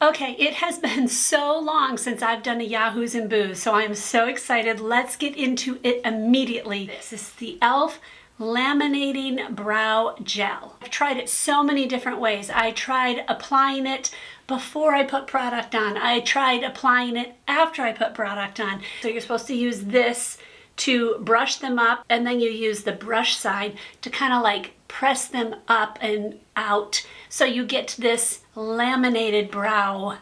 Okay, it has been so long since I've done a Yahoos and Boos, so I'm so excited. Let's get into it immediately. This is the e.l.f. Laminating Brow Gel. I've tried it so many different ways. I tried applying it before I put product on. I tried applying it after I put product on. So you're supposed to use this to brush them up, and then you use the brush side to kind of like press them up and out. So you get this laminated brow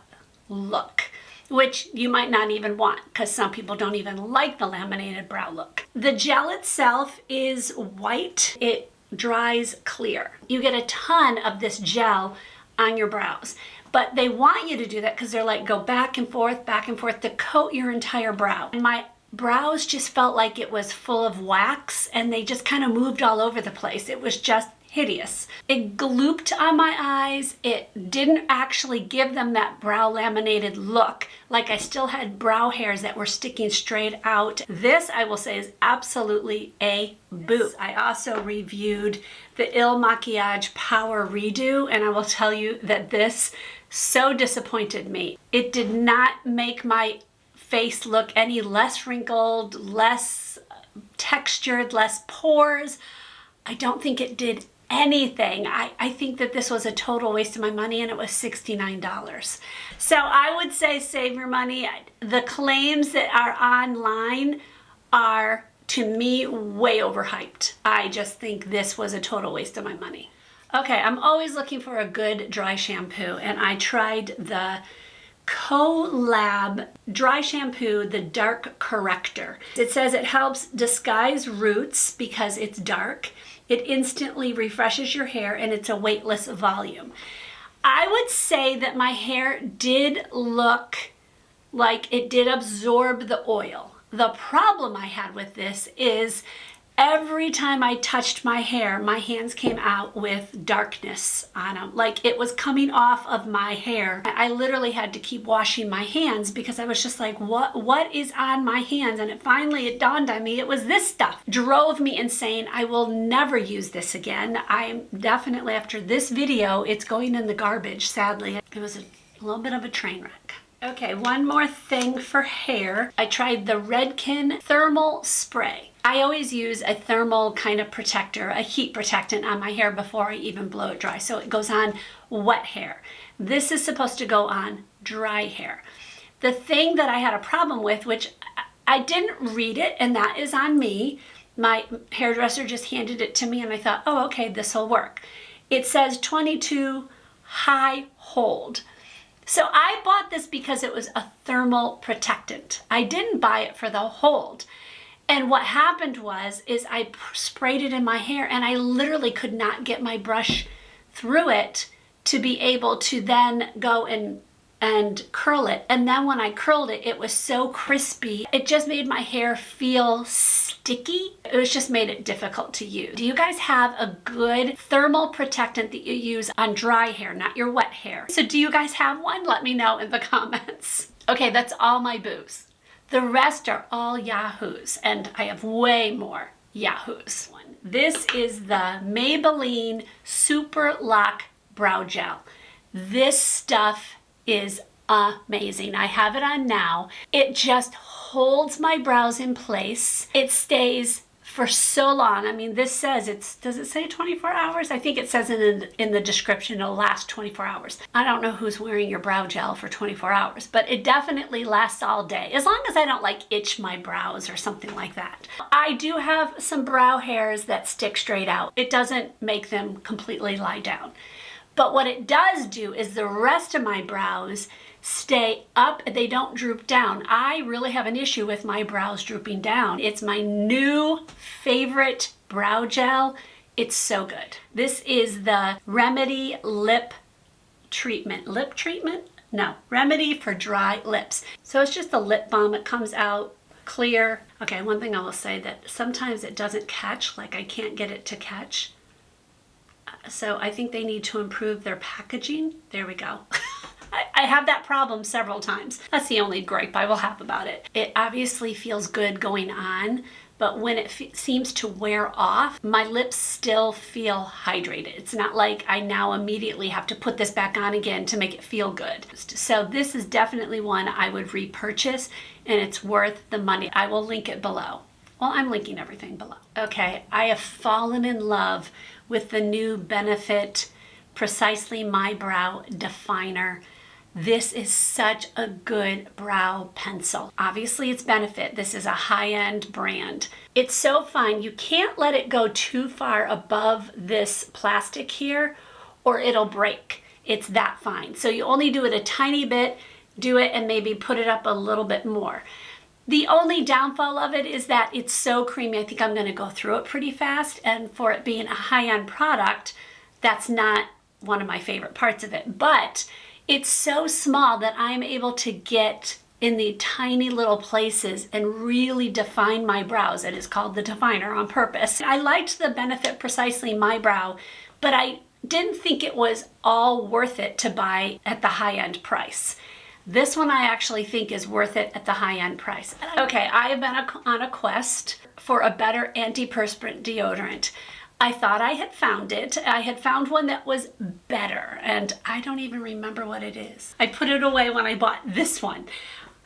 look, which you might not even want because some people don't even like the laminated brow look. The gel itself is white. It dries clear. You get a ton of this gel on your brows, but they want you to do that because they're like, go back and forth to coat your entire brow. And my brows just felt like it was full of wax and they just kind of moved all over the place. It was just hideous. It glooped on my eyes. It didn't actually give them that brow laminated look. Like I still had brow hairs that were sticking straight out. This, I will say, is absolutely a boo. I also reviewed the Il Makiage Power Redo, and I will tell you that this so disappointed me. It did not make my face look any less wrinkled, less textured, less pores. I don't think it did anything. I think that this was a total waste of my money, and it was $69. So I would say save your money. The claims that are online are, to me, way overhyped. I just think this was a total waste of my money. Okay, I'm always looking for a good dry shampoo, and I tried the Qure dry shampoo, the dark corrector. It says it helps disguise roots because it's dark. It instantly refreshes your hair, and it's a weightless volume. I would say that my hair did look like it did absorb the oil. The problem I had with this is every time I touched my hair, my hands came out with darkness on them. Like it was coming off of my hair. I literally had to keep washing my hands because I was just like, what is on my hands? And it dawned on me, it was this stuff. Drove me insane. I will never use this again. I'm definitely, after this video, it's going in the garbage, sadly. It was a little bit of a train wreck. Okay, one more thing for hair. I tried the Redken Thermal Spray. I always use a thermal kind of protector, a heat protectant on my hair before I even blow it dry. So it goes on wet hair. This is supposed to go on dry hair. The thing that I had a problem with, which I didn't read it, and that is on me. My hairdresser just handed it to me and I thought, oh, okay, this will work. It says 22 high hold. So I bought this because it was a thermal protectant. I didn't buy it for the hold. And what happened is I sprayed it in my hair and I literally could not get my brush through it to be able to then go and curl it. And then when I curled it, it was so crispy. It just made my hair feel sticky. It was just made it difficult to use. Do you guys have a good thermal protectant that you use on dry hair, not your wet hair? So do you guys have one? Let me know in the comments. Okay, that's all my boos. The rest are all Yahoos, and I have way more Yahoos. This is the Maybelline SuperLock Brow Gel. This stuff is amazing. I have it on now. It just holds my brows in place. It stays for so long. I mean, this says does it say 24 hours? I think it says in the description it'll last 24 hours. I don't know who's wearing your brow gel for 24 hours, but it definitely lasts all day, as long as I don't like itch my brows or something like that. I do have some brow hairs that stick straight out. It doesn't make them completely lie down. But what it does do is the rest of my brows stay up, they don't droop down. I really have an issue with my brows drooping down. It's my new favorite brow gel. It's so good. This is the Remedy Lip Treatment. Lip treatment? No, Remedy for Dry Lips. So it's just a lip balm. It comes out clear. Okay, one thing I will say, that sometimes it doesn't catch, like I can't get it to catch. So I think they need to improve their packaging. There we go. I have that problem several times. That's the only gripe I will have about it. It obviously feels good going on, but when it seems to wear off, my lips still feel hydrated. It's not like I now immediately have to put this back on again to make it feel good. So this is definitely one I would repurchase, and it's worth the money. I will link it below. Well, I'm linking everything below. Okay, I have fallen in love with the new Benefit Precisely My Brow Definer. This is such a good brow pencil. Obviously it's Benefit. This is a high-end brand. It's so fine. You can't let it go too far above this plastic here or it'll break. It's that fine. So you only do it a tiny bit, do it and maybe put it up a little bit more. The only downfall of it is that it's so creamy. I think I'm going to go through it pretty fast, and for it being a high-end product, that's not one of my favorite parts of it. But it's so small that I'm able to get in the tiny little places and really define my brows. It is called the definer on purpose. I liked the Benefit Precisely My Brow, but I didn't think it was all worth it to buy at the high-end price. This one I actually think is worth it at the high-end price. Okay, I have been on a quest for a better antiperspirant deodorant. I thought I had found it. I had found one that was better, and I don't even remember what it is. I put it away when I bought this one.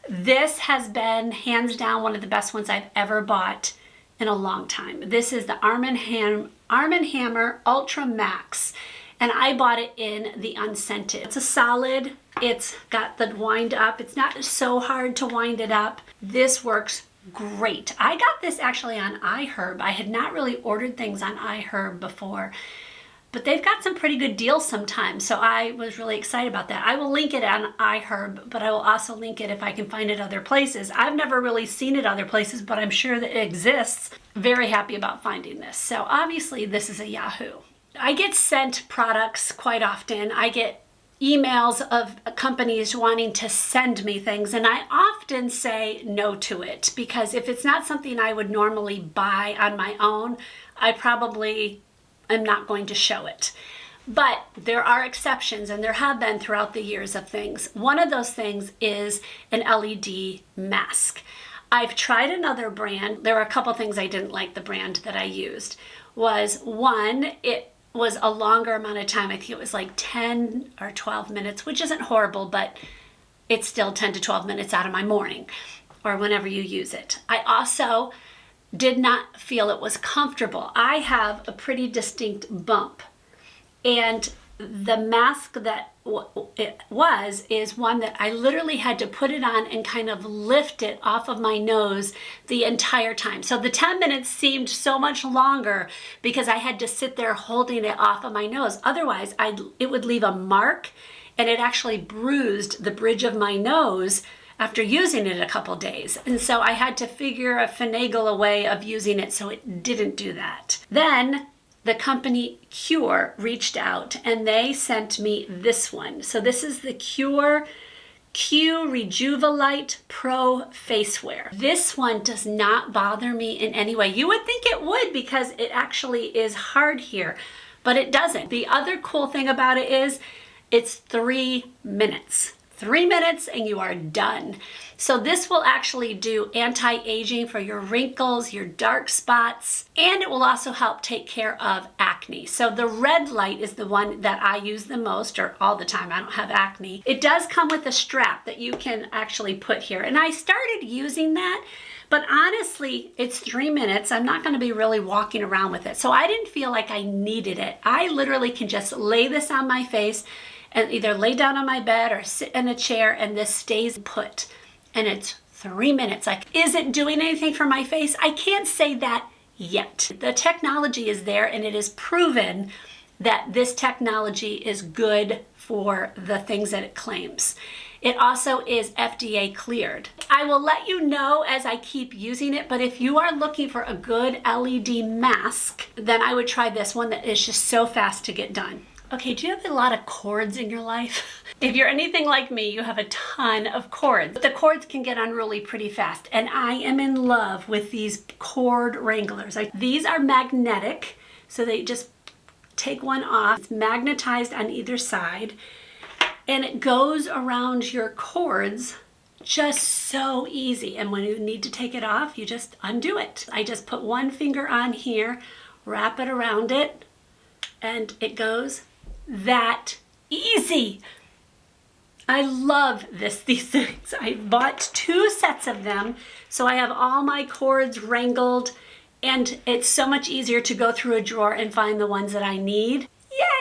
This has been hands down one of the best ones I've ever bought in a long time. This is the Arm & Hammer Ultra Max, and I bought it in the unscented. It's a solid. It's got the wind up. It's not so hard to wind it up. This works great. I got this actually on iHerb. I had not really ordered things on iHerb before, but they've got some pretty good deals sometimes, so I was really excited about that. I will link it on iHerb, but I will also link it if I can find it other places. I've never really seen it other places, but I'm sure that it exists. Very happy about finding this. So obviously this is a Yahoo. I get sent products quite often. I get emails of companies wanting to send me things, and I often say no to it, because if it's not something I would normally buy on my own, I probably am not going to show it. But there are exceptions, and there have been throughout the years of things. One of those things is an LED mask. I've tried another brand. There were a couple things I didn't like the brand that I used. Was one, it was a longer amount of time. I think it was like 10 or 12 minutes, which isn't horrible, but it's still 10 to 12 minutes out of my morning or whenever you use it. I also did not feel it was comfortable. I have a pretty distinct bump, and the mask that is one that I literally had to put it on and kind of lift it off of my nose the entire time. So the 10 minutes seemed so much longer because I had to sit there holding it off of my nose. Otherwise, it would leave a mark, and it actually bruised the bridge of my nose after using it a couple days. And so I had to finagle a way of using it so it didn't do that. Then the company Qure reached out and they sent me this one. So this is the Qure Q Rejuvelite Pro Facewear. This one does not bother me in any way. You would think it would because it actually is hard here, but it doesn't. The other cool thing about it is it's 3 minutes. 3 minutes and you are done. So this will actually do anti-aging for your wrinkles, your dark spots, and it will also help take care of acne. So the red light is the one that I use the most, or all the time. I don't have acne. It does come with a strap that you can actually put here, and I started using that, but honestly, it's 3 minutes. I'm not going to be really walking around with it, so I didn't feel like I needed it. I literally can just lay this on my face and either lay down on my bed or sit in a chair, and this stays put. And it's 3 minutes. Like, is it doing anything for my face? I can't say that yet. The technology is there, and it is proven that this technology is good for the things that it claims. It also is FDA cleared. I will let you know as I keep using it, but if you are looking for a good LED mask, then I would try this one that is just so fast to get done. Okay, do you have a lot of cords in your life? If you're anything like me, you have a ton of cords. The cords can get unruly pretty fast, and I am in love with these cord wranglers. These are magnetic, so they just take one off. It's magnetized on either side, and it goes around your cords Just so easy. And when you need to take it off, you just undo it. I just put one finger on here, wrap it around it, and it goes that easy. I love these things. I bought 2 sets of them, so I have all my cords wrangled, and it's so much easier to go through a drawer and find the ones that I need.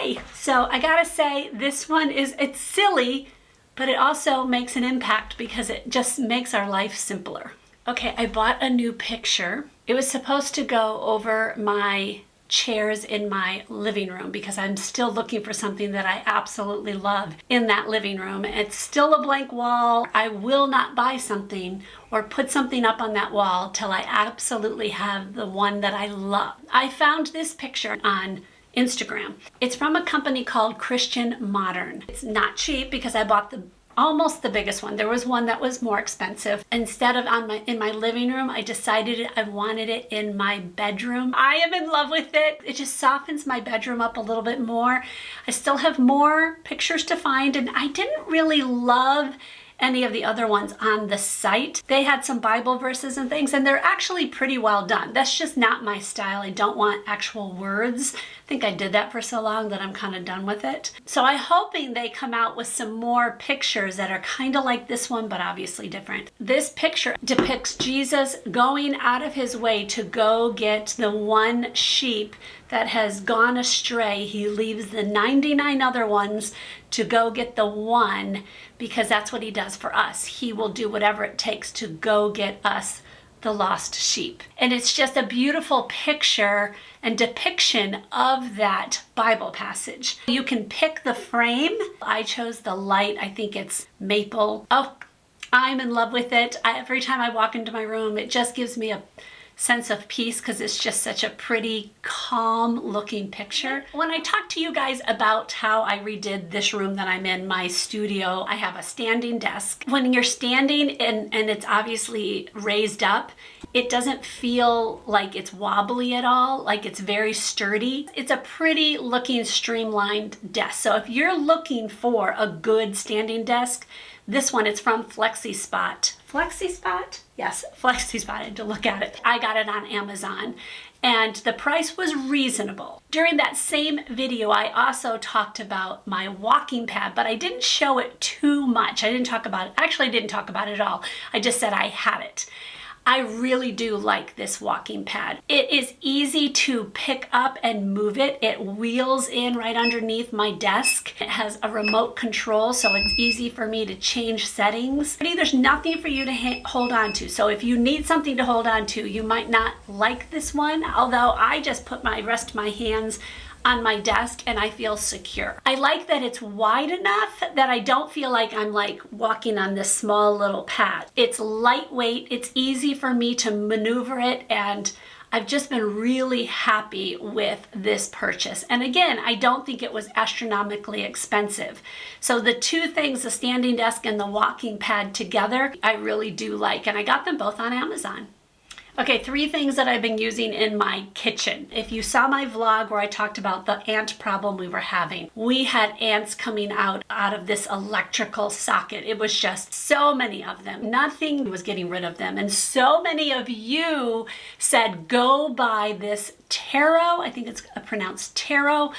Yay! So I gotta say, this one it's silly, but it also makes an impact because it just makes our life simpler. Okay, I bought a new picture. It was supposed to go over my chairs in my living room because I'm still looking for something that I absolutely love in that living room. It's still a blank wall. I will not buy something or put something up on that wall till I absolutely have the one that I love. I found this picture on Instagram. It's from a company called Christian Modern. It's not cheap because I bought almost the biggest one. There was one that was more expensive. Instead of in my living room, I decided I wanted it in my bedroom. I am in love with it. It just softens my bedroom up a little bit more. I still have more pictures to find, and I didn't really love any of the other ones on the site. They had some Bible verses and things, and they're actually pretty well done. That's just not my style. I don't want actual words. I think I did that for so long that I'm kind of done with it. So I'm hoping they come out with some more pictures that are kind of like this one, but obviously different. This picture depicts Jesus going out of his way to go get the one sheep that has gone astray. He leaves the 99 other ones to go get the one, because that's what he does for us. He will do whatever it takes to go get us, the lost sheep. And it's just a beautiful picture and depiction of that Bible passage. You can pick the frame. I chose the light. I think it's maple. Oh, I'm in love with it. Every time I walk into my room, it just gives me a sense of peace because it's just such a pretty, calm looking picture. When I talked to you guys about how I redid this room that I'm in, my studio, I have a standing desk. When you're standing and it's obviously raised up, it doesn't feel like it's wobbly at all, like it's very sturdy. It's a pretty looking streamlined desk. So if you're looking for a good standing desk, this one, it's from FlexiSpot. FlexiSpot? Yes, FlexiSpot. I had to look at it. I got it on Amazon, and the price was reasonable. During that same video, I also talked about my walking pad, but I didn't show it too much. I didn't talk about it. Actually, I didn't talk about it at all. I just said I had it. I really do like this walking pad. It is easy to pick up and move it. It wheels in right underneath my desk. It has a remote control, so it's easy for me to change settings. There's nothing for you to hold on to. So if you need something to hold on to, you might not like this one, although I just rest my hands on my desk and I feel secure. I like that it's wide enough that I don't feel like I'm like walking on this small little pad. It's lightweight, it's easy for me to maneuver it, and I've just been really happy with this purchase. And again, I don't think it was astronomically expensive. So the two things, the standing desk and the walking pad together, I really do like, and I got them both on Amazon. Okay, 3 things that I've been using in my kitchen. If you saw my vlog where I talked about the ant problem we were having, we had ants coming out of this electrical socket. It was just so many of them. Nothing was getting rid of them. And so many of you said, go buy this taro, I think it's pronounced taro,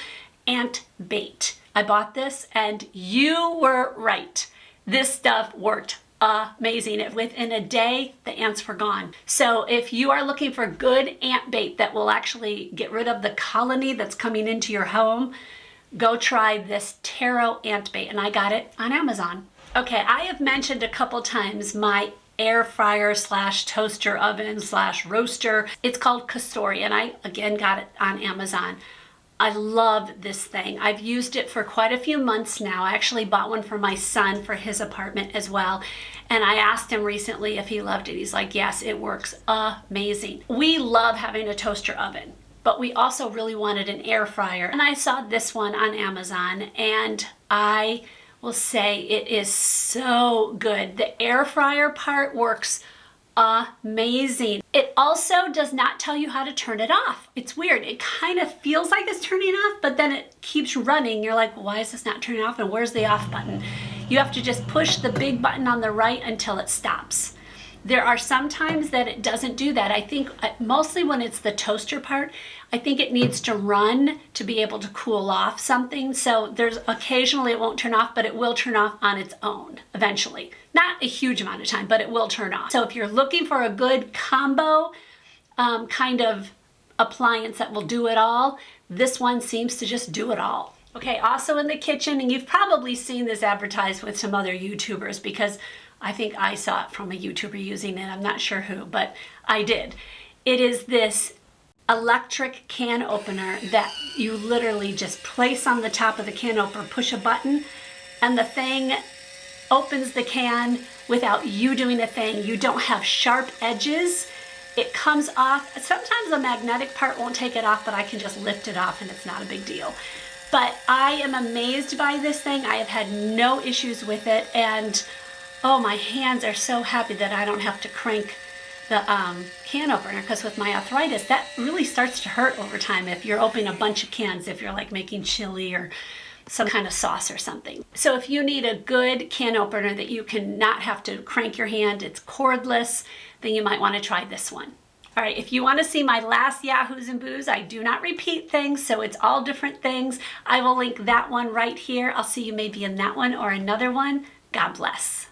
ant bait. I bought this and you were right. This stuff worked amazing. Within a day, the ants were gone. So if you are looking for good ant bait that will actually get rid of the colony that's coming into your home, go try this taro ant bait, and I got it on Amazon. Okay, I have mentioned a couple times my air fryer / toaster oven / roaster. It's called Qure, and I again got it on Amazon. I love this thing. I've used it for quite a few months now. I actually bought one for my son for his apartment as well. And I asked him recently if he loved it. He's like, yes, it works amazing. We love having a toaster oven, but we also really wanted an air fryer. And I saw this one on Amazon, and I will say it is so good. The air fryer part works amazing. It also does not tell you how to turn it off. It's weird. It kind of feels like it's turning off, but then it keeps running. You're like, why is this not turning off? And where's the off button? You have to just push the big button on the right until it stops. There are some times that it doesn't do that. I think mostly when it's the toaster part, I think it needs to run to be able to cool off something. So there's occasionally it won't turn off, but it will turn off on its own eventually. Not a huge amount of time, but it will turn off. So if you're looking for a good combo kind of appliance that will do it all, this one seems to just do it all. Okay, also in the kitchen, and you've probably seen this advertised with some other YouTubers because I think I saw it from a YouTuber using it. I'm not sure who, but I did. It is this electric can opener that you literally just place on the top of the can opener, push a button, and the thing opens the can without you doing a thing. You don't have sharp edges. It comes off. Sometimes the magnetic part won't take it off, but I can just lift it off and it's not a big deal. But I am amazed by this thing. I have had no issues with it, and oh, my hands are so happy that I don't have to crank the can opener, because with my arthritis, that really starts to hurt over time if you're opening a bunch of cans, if you're like making chili or some kind of sauce or something. So if you need a good can opener that you can not have to crank your hand, it's cordless, then you might want to try this one. All right, if you want to see my last Yahoos and Boos, I do not repeat things, so it's all different things. I will link that one right here. I'll see you maybe in that one or another one. God bless.